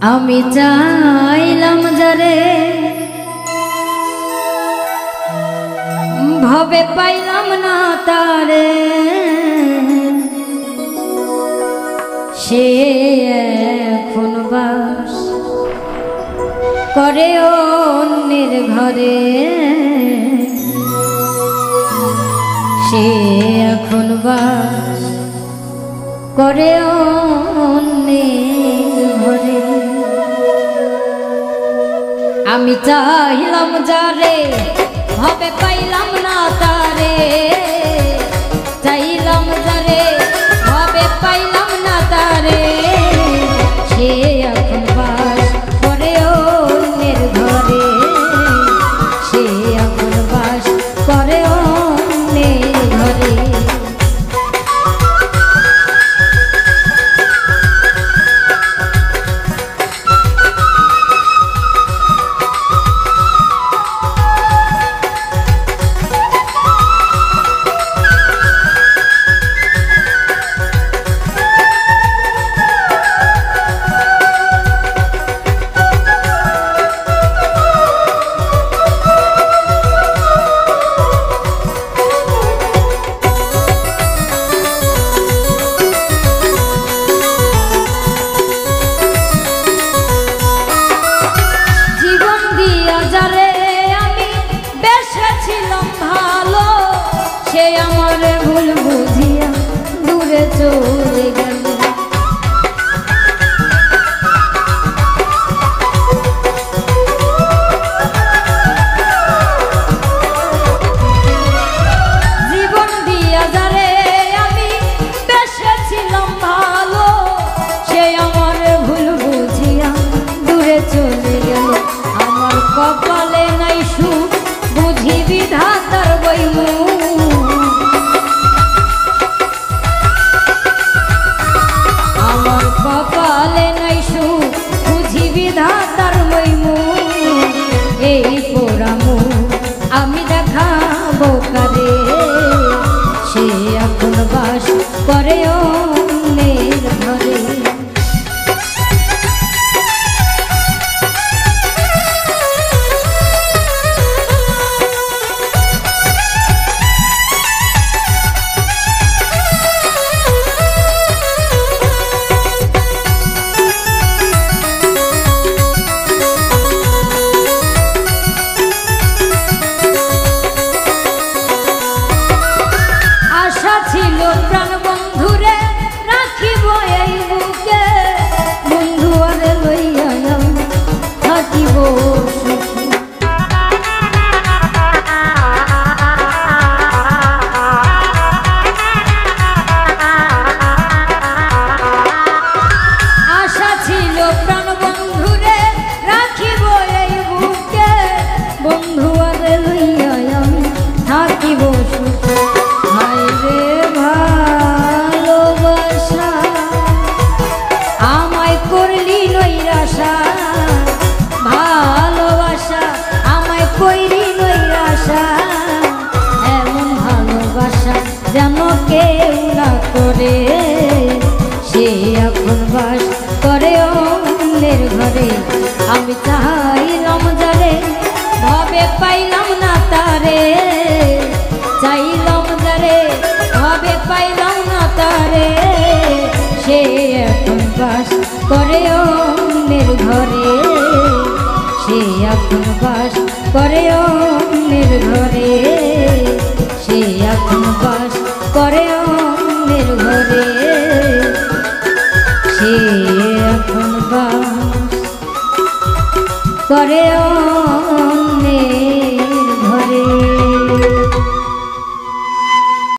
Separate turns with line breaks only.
আমি চাইলাম যারে ভাবে পাইলাম না তারে, সে এখন বাস করে অন্যের ঘরে, সে এখন বাস করে অন্যের ঘরে। আমি চাইলাম যারে ভাবে পাইলাম না তারে, চাইলাম যারে ভাবে পাইলাম না তারে, সে এখন বাস করে অন্যের ঘরে, সে এখন বাস করে অন্যের ঘরে। সে আমার ভুল বুঝিয়া দূরে চলে গেল, জীবন দিয়া যারে আমি বেসেছিলাম ভালো, সে আমার ভুল বুঝিয়া দূরে চলে গেল। আমার কপালে নাই সুখ বুঝি বিধাতার বইমুখ, কপালে নাই সুখ বুঝি বিধাতার বইমুখ, এই পোড়ামু আমি দেখাবো কারে, সে এখন বাস করে অন্যের ঘরে। ছিল প্রাণ বন্ধুরে রাখিব এই বুকে, বন্ধু আরে লইয়া থাকিব সুখে। আশা ছিল প্রাণ বন্ধুরে রাখিব এই বুকে, বন্ধু আরে লইয়া থাকিব সুখে। ভালোবাসা আমায় করলি নৈরাশা, ভালোবাসা আমায় করলি নৈরাশা, এমন ভালোবাসা যেন কেউ না করে, সে এখন বাস করে অন্যের ঘরে। আমি চাইলাম যারে ভাবে পাইলাম না তারে, চাইলাম যারে ভাবে পাইলাম না তারে, সে এখন বাস করে অন্যের ঘরে, সে এখন বাস করে অন্যের ঘরে, সে এখন বাস করে অন্যের ঘরে, সে এখন বাস করে